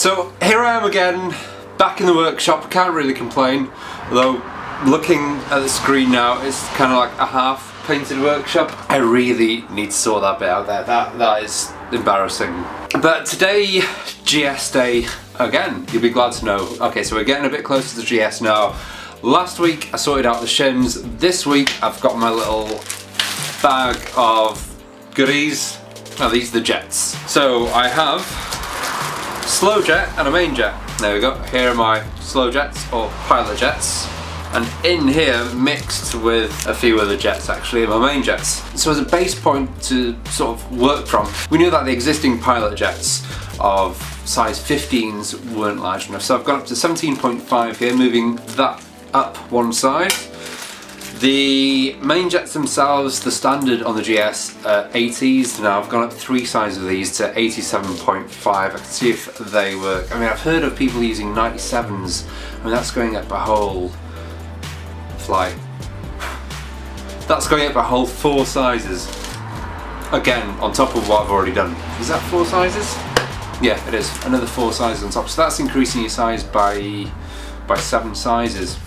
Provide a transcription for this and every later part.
So here I am again, back in the workshop. I can't really complain, although looking at the screen now, it's kind of like a half painted workshop. I really need to sort that bit out there. That is embarrassing. But today, GS day again, you'll be glad to know. Okay, so we're getting a bit closer to the GS now. Last week I sorted out the shims. This week I've got my little bag of goodies. Now these are the jets. So I have slow jet and a main jet. There we go. Here are my slow jets, or pilot jets. And in here, mixed with a few other jets actually, my main jets. So as a base point to sort of work from, we knew that the existing pilot jets of size 15s weren't large enough. So I've gone up to 17.5 here, moving that up one side. The main jets themselves, the standard on the GS, 80s. Now I've gone up 3 sizes of these to 87.5. I can see if they work. I mean, I've heard of people using 97s. I mean, that's going up a whole fly. That's going up a whole 4 sizes. Again, on top of what I've already done. Is that 4 sizes? Yeah, it is. Another 4 sizes on top. So that's increasing your size by 7 sizes.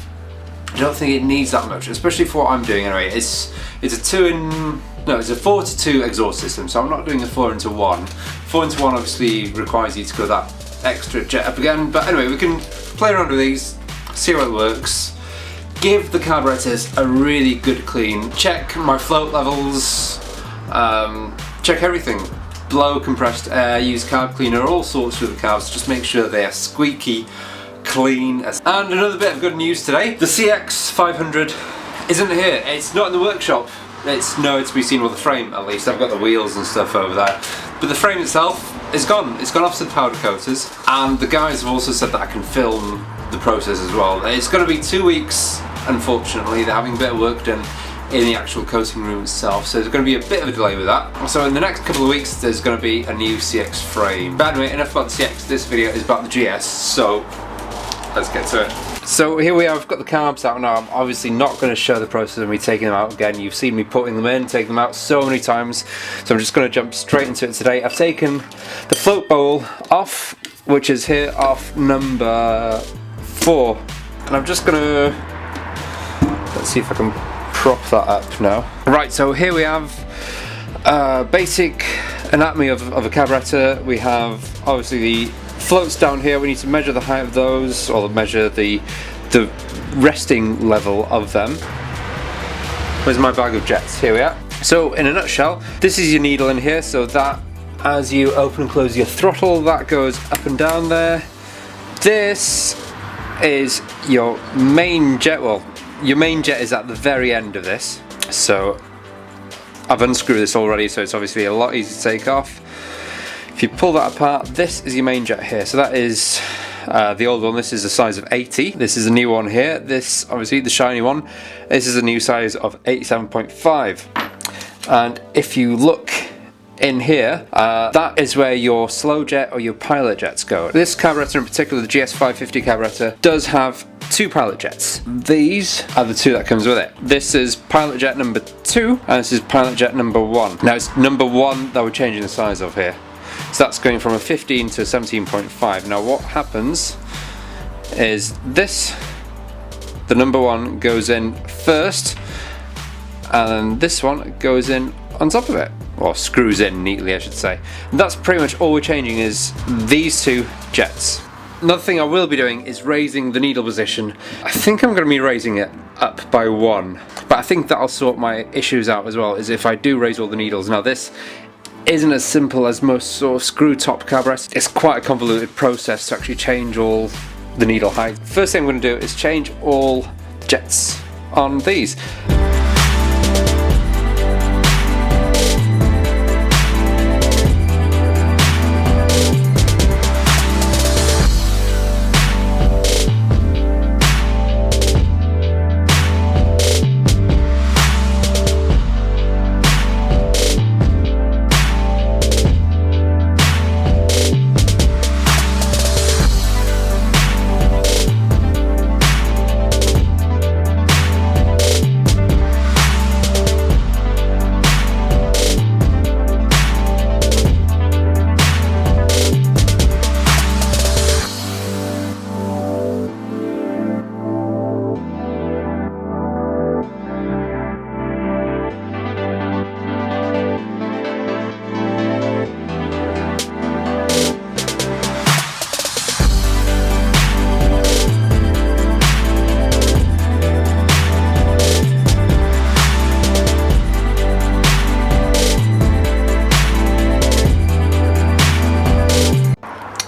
I don't think it needs that much, especially for what I'm doing anyway. It's a 4 to 2 exhaust system, so I'm not doing a 4 into 1. 4 into 1 obviously requires you to go that extra jet up again, but anyway, we can play around with these, see how it works, give the carburetors a really good clean, check my float levels, check everything. Blow compressed air, use carb cleaner, all sorts with the carbs, just make sure they are squeaky clean. And another bit of good news today, the CX500 isn't here. It's not in the workshop. It's nowhere to be seen with the frame, at least. I've got the wheels and stuff over there, but the frame itself is gone. It's gone off to the powder coaters, and the guys have also said that I can film the process as well. It's going to be 2 weeks, unfortunately. They're having a bit of work done in the actual coating room itself, so there's going to be a bit of a delay with that. So in the next couple of weeks there's going to be a new CX frame. But anyway, enough about the CX. This video is about the GS, so let's get to it. So here we are, I've got the carbs out now. I'm obviously not going to show the process of me taking them out again. You've seen me putting them in, taking them out so many times, so I'm just going to jump straight into it today. I've taken the float bowl off, which is here off number 4, and I'm just going to, let's see if I can prop that up now. Right, so here we have basic anatomy of a carburetor. We have obviously the floats down here. We need to measure the height of those, or measure the resting level of them. Where's my bag of jets? Here we are. So in a nutshell, this is your needle in here, so that as you open and close your throttle, that goes up and down there. This is your main jet. Well, your main jet is at the very end of this, so I've unscrewed this already, so it's obviously a lot easier to take off. If you pull that apart, this is your main jet here. So that is the old one. This is a size of 80. This is a new one here. This, obviously the shiny one, this is a new size of 87.5. And if you look in here, that is where your slow jet or your pilot jets go. This carburetor in particular, the GS550 carburetor, does have 2 pilot jets. These are the 2 that comes with it. This is pilot jet number 2, and this is pilot jet number 1. Now it's number 1 that we're changing the size of here. So that's going from a 15 to 17.5. Now what happens is this, the number 1 goes in first, and this one goes in on top of it, or screws in neatly I should say. And that's pretty much all we're changing, is these 2 jets. Another thing I will be doing is raising the needle position. I think I'm going to be raising it up by 1, but I think that'll sort my issues out as well, is if I do raise all the needles. Now this isn't as simple as most sort of screw top carburetors. It's quite a convoluted process to actually change all the needle height. First thing I'm going to do is change all jets on these.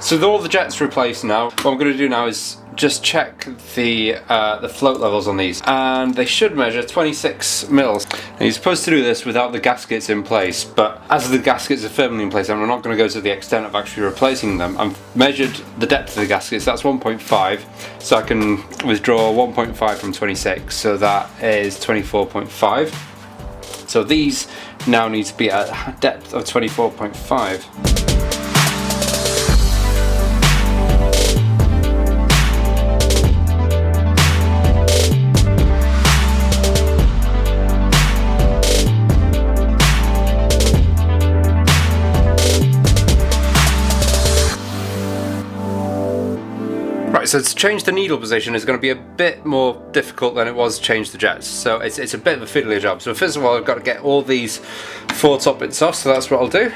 So with all the jets replaced now, what I'm going to do now is just check the float levels on these, and they should measure 26 mils. And you're supposed to do this without the gaskets in place, but as the gaskets are firmly in place, I'm not going to go to the extent of actually replacing them. I've measured the depth of the gaskets, that's 1.5, so I can withdraw 1.5 from 26, so that is 24.5. So these now need to be at a depth of 24.5. Right, so to change the needle position is going to be a bit more difficult than it was to change the jets. So it's a bit of a fiddly job. So first of all, I've got to get all these 4 top bits off, so that's what I'll do.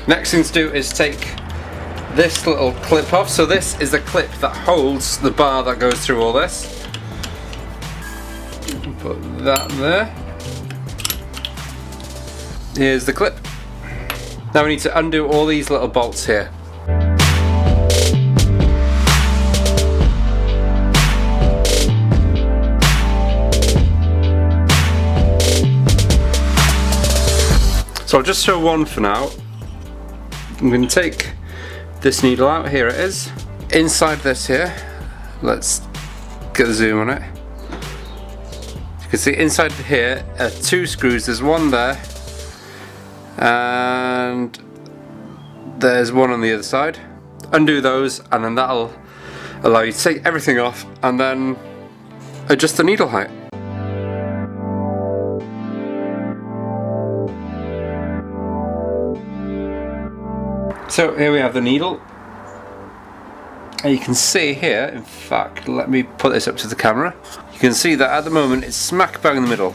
Next thing to do is take this little clip off. So this is the clip that holds the bar that goes through all this. Put that there. Here's the clip. Now we need to undo all these little bolts here. So I'll just show one for now. I'm going to take this needle out, here it is. Inside this here, let's get the zoom on it. You can see inside here are 2 screws, there's one there, and there's one on the other side. Undo those, and then that'll allow you to take everything off and then adjust the needle height. So here we have the needle, and you can see here, in fact, let me put this up to the camera. You can see that at the moment it's smack bang in the middle.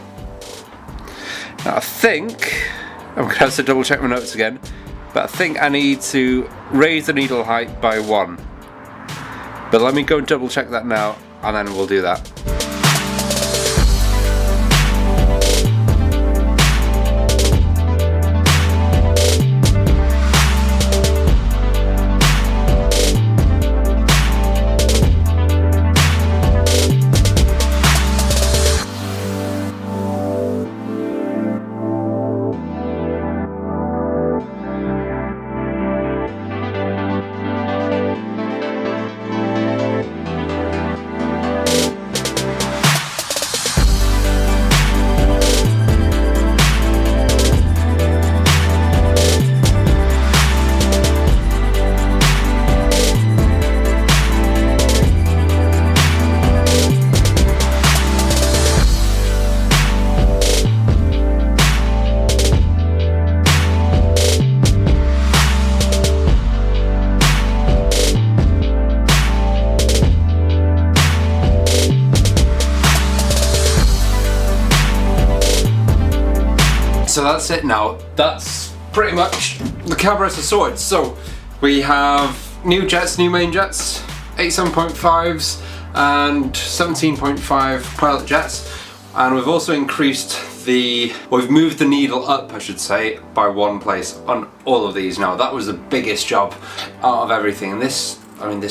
Now I think I'm going to have to double check my notes again, but I think I need to raise the needle height by 1. But let me go and double check that now, and then we'll do that. So that's it now. That's pretty much the carburetor sorted. So we have new jets, new main jets, 87.5s and 17.5 pilot jets, and we've also increased we've moved the needle up, I should say, by 1 place on all of these now. That was the biggest job out of everything, and this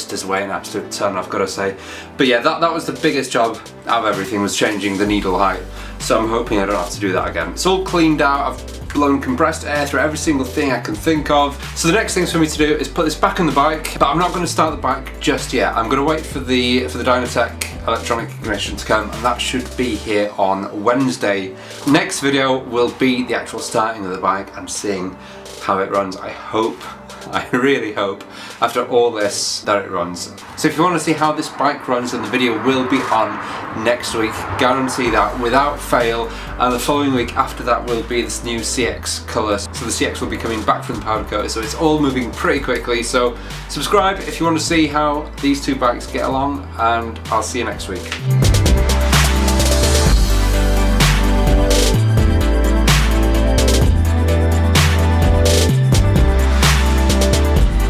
does weigh an absolute ton, I've got to say. But yeah, that was the biggest job out of everything, was changing the needle height. So I'm hoping I don't have to do that again. It's all cleaned out, I've blown compressed air through every single thing I can think of. So the next thing for me to do is put this back on the bike, but I'm not going to start the bike just yet. I'm going to wait for the Dynatec electronic ignition to come, and that should be here on Wednesday. Next video will be the actual starting of the bike and seeing how it runs. I really hope, after all this, that it runs. So if you want to see how this bike runs, then the video will be on next week, guarantee that without fail. And the following week after that will be this new CX colour. So the CX will be coming back from the powder coater, so it's all moving pretty quickly. So subscribe if you want to see how these 2 bikes get along, and I'll see you next week.